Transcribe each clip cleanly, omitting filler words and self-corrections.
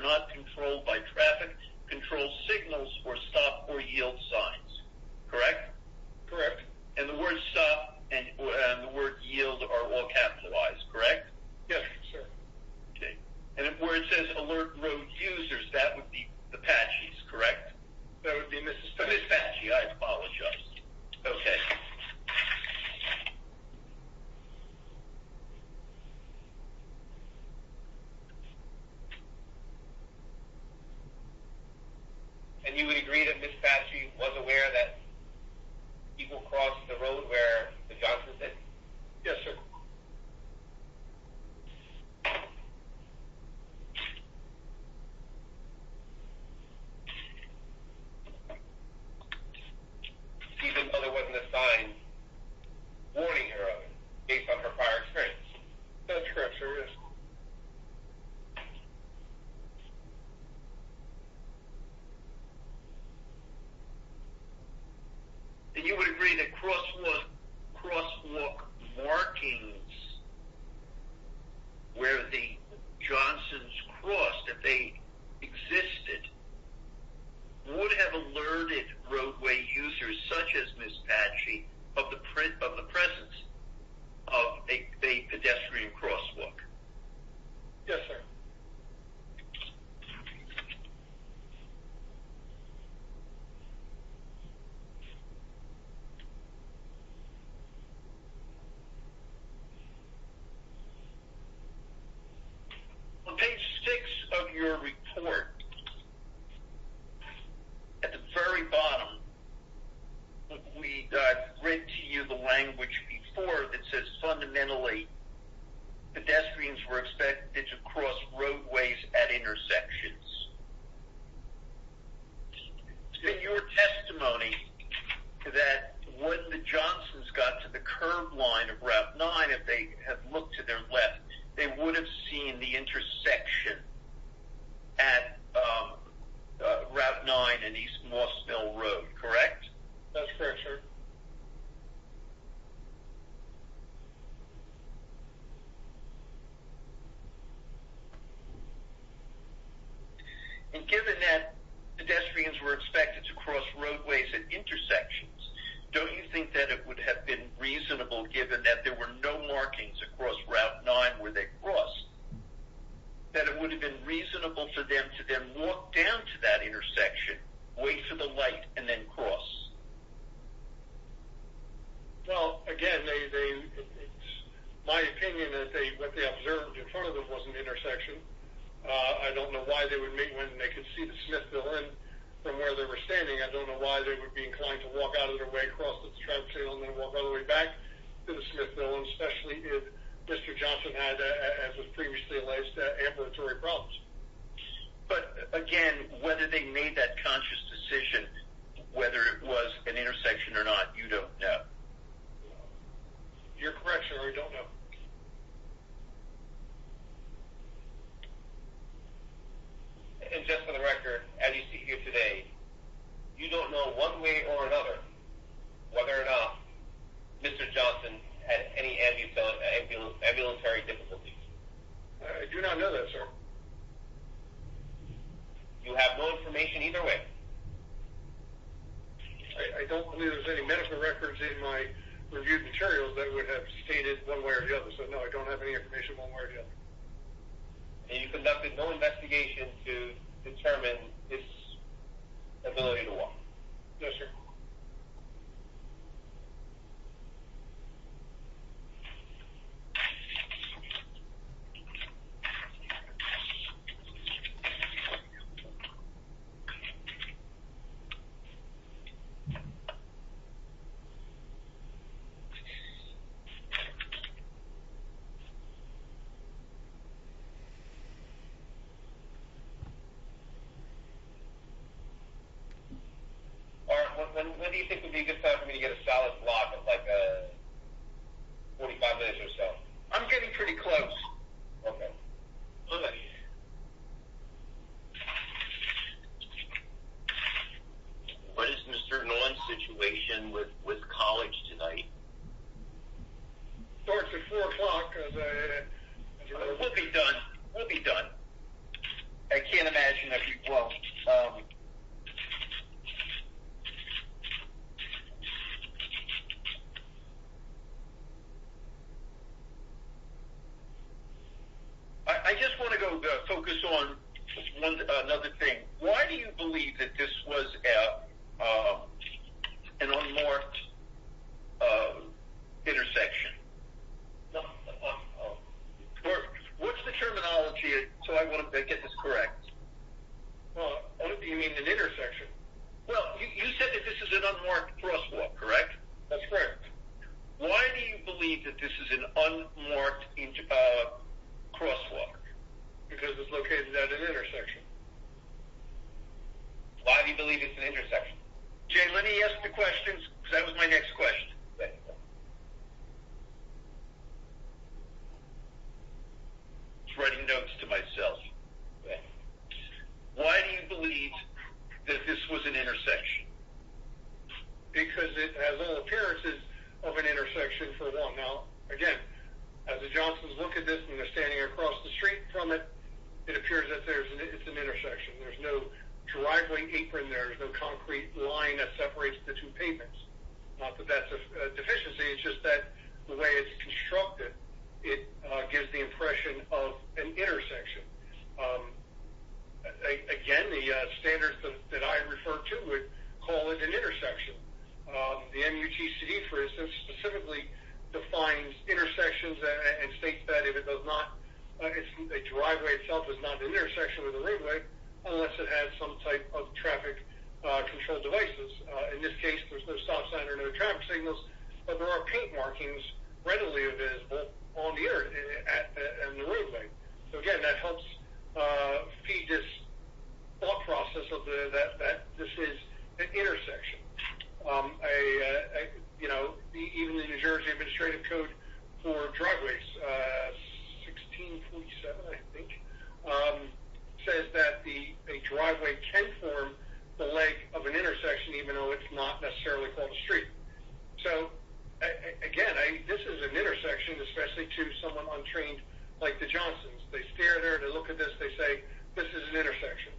not controlled by traffic control signals or stop or yield signs. Correct? Correct. And the word stop and the word yield are all capitalized, correct? Yes, sir. Okay. And where it says alert road users, that would be the Apaches, correct? That would be Mrs. Miss Patchy, I apologize. Okay. And you would agree that Miss Patchy was aware that people crossed the road where the Johnsons did? Yes, sir. Even though there wasn't a sign warning her of it, based on her prior experience? That's correct, sir, yes. And you would agree that crosswalk markings where the Johnsons crossed, if they existed, would have alerted roadway users such as Miss Patchy of the presence of a pedestrian crosswalk. Yes, sir. On page 6 of your report, at the very bottom, we read to you the language before that says fundamentally pedestrians were expected to cross roadways at intersections. It's been your testimony that when the Johnsons got to the curb line of Route 9, if they had looked to their left, they would have seen the intersection at Route 9 and East Moss Mill Road, correct? That's correct, sir. And given that pedestrians were expected to cross roadways at intersections, don't you think that it would have been reasonable, given that there were no markings across Route 9 where they crossed, that it would have been reasonable for them to then walk down to that intersection, wait for the light, and then cross? Well, again, it's my opinion that what they observed in front of them was an intersection. I don't know why they would make, when they could see the Smithville Inn from where they were standing, I don't know why they would be inclined to walk out of their way, cross the traffic signal, and then walk all the way back to the Smithville Inn, especially if Mr. Johnson had, as was previously alleged, ambulatory problems. But again, whether they made that conscious decision, whether it was an intersection or not, you don't know. You're correct, sir. I don't know. And just for the record, as you see here today, you don't know one way or another whether or not Mr. Johnson had any ambulatory difficulties. I do not know that, sir. You have no information either way. I don't believe there's any medical records in my reviewed materials that would have stated one way or the other. So, no, I don't have any information one way or the other. And you conducted no investigation to determine his ability to walk? Yes, sir. When do you think would be a good time for me to get a solid block of like 45 minutes or so? I'm getting pretty close. Okay. What is Mr. Nolan's situation with college tonight? Starts at 4 o'clock. We'll be done. I can't imagine I just want to go focus on another thing. Why do you believe that this was an unmarked intersection? Or what's the terminology? So I want to get this correct. Well, you mean an intersection? Well, you said that this is an unmarked crosswalk, correct? That's correct. Why do you believe that this is an unmarked crosswalk? Because it's located at an intersection. Why do you believe it's an intersection? Jay, let me ask the questions, because that was my next question. Just writing notes to myself. Why do you believe that this was an intersection? Because it has all appearances of an intersection, for one. Now, again, as the Johnsons look at this and they're standing across the street from it, it appears that it's an intersection. There's no driveway apron there. There's no concrete line that separates the two pavements. Not that that's a deficiency. It's just that the way it's constructed, it gives the impression of an intersection. Again, the standards that I refer to would call it an intersection. The MUTCD, for instance, specifically defines intersections and states that if it does not, a driveway itself is not an intersection with a roadway unless it has some type of traffic control devices. In this case, there's no stop sign or no traffic signals, but there are paint markings readily visible on the the roadway. So again, that helps feed this thought process of that this is an intersection. Even the New Jersey Administrative Code for driveways, 1647, I think, says that a driveway can form the leg of an intersection, even though it's not necessarily called a street. So, again, this is an intersection, especially to someone untrained like the Johnsons. They stare there, they look at this, they say, this is an intersection.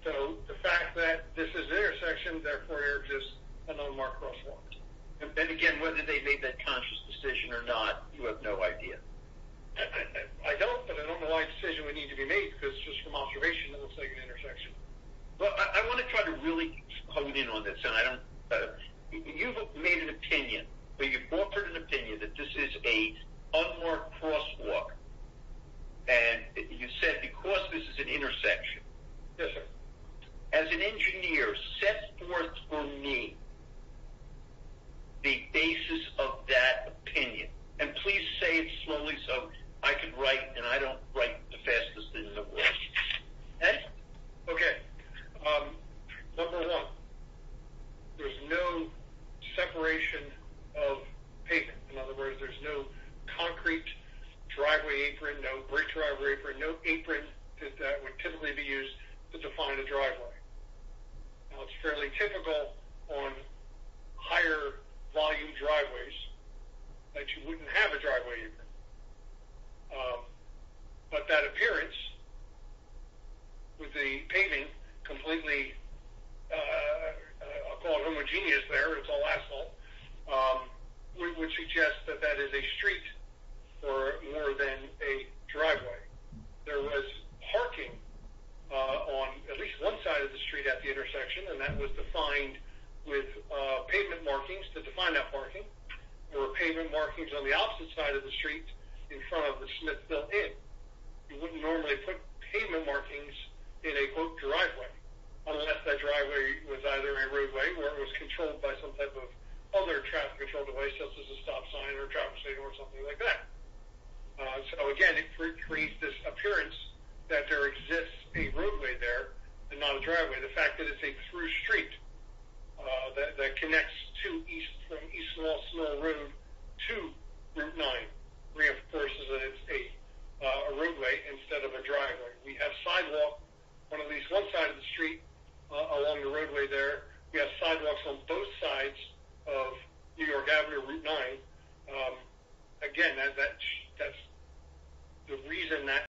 So the fact that this is an intersection, therefore there exists an unmarked crosswalk. And again, whether they made that conscious decision or not, you have no idea. I don't, but I don't know why a decision would need to be made, because just from observation, it looks like an intersection. Well, I want to try to really hone in on this, and I don't. You've made an opinion, but you've offered an opinion that this is a unmarked crosswalk, and you said because this is an intersection. Yes, sir. As an engineer, set forth for me the basis of that opinion. And please say it slowly so I can write, and I don't write the fastest in the world. Okay. Number one, there's no separation of pavement. In other words, there's no concrete driveway apron, no brick driveway apron, no apron that would typically be used to define a driveway. Now, it's fairly typical on higher volume driveways that you wouldn't have a driveway apron. But that appearance, with the paving completely, I'll call it homogeneous there, it's all asphalt, would suggest that that is a street or more than a driveway. There was parking on at least one side of the street at the intersection, and that was defined with pavement markings to define that parking. There were pavement markings on the opposite side of the street in front of the Smithville Inn. You wouldn't normally put pavement markings in a, quote, driveway, unless that driveway was either a roadway or it was controlled by some type of other traffic control device, such as a stop sign or a traffic signal or something like that. So again, it creates this appearance that there exists a roadway there and not a driveway. The fact that it's a through street that connects from East Small Road to Route 9 reinforces that it's a roadway instead of a driveway. We have sidewalk on at least one side of the street along the roadway there. We have sidewalks on both sides of New York Avenue, Route 9. Again, that's the reason that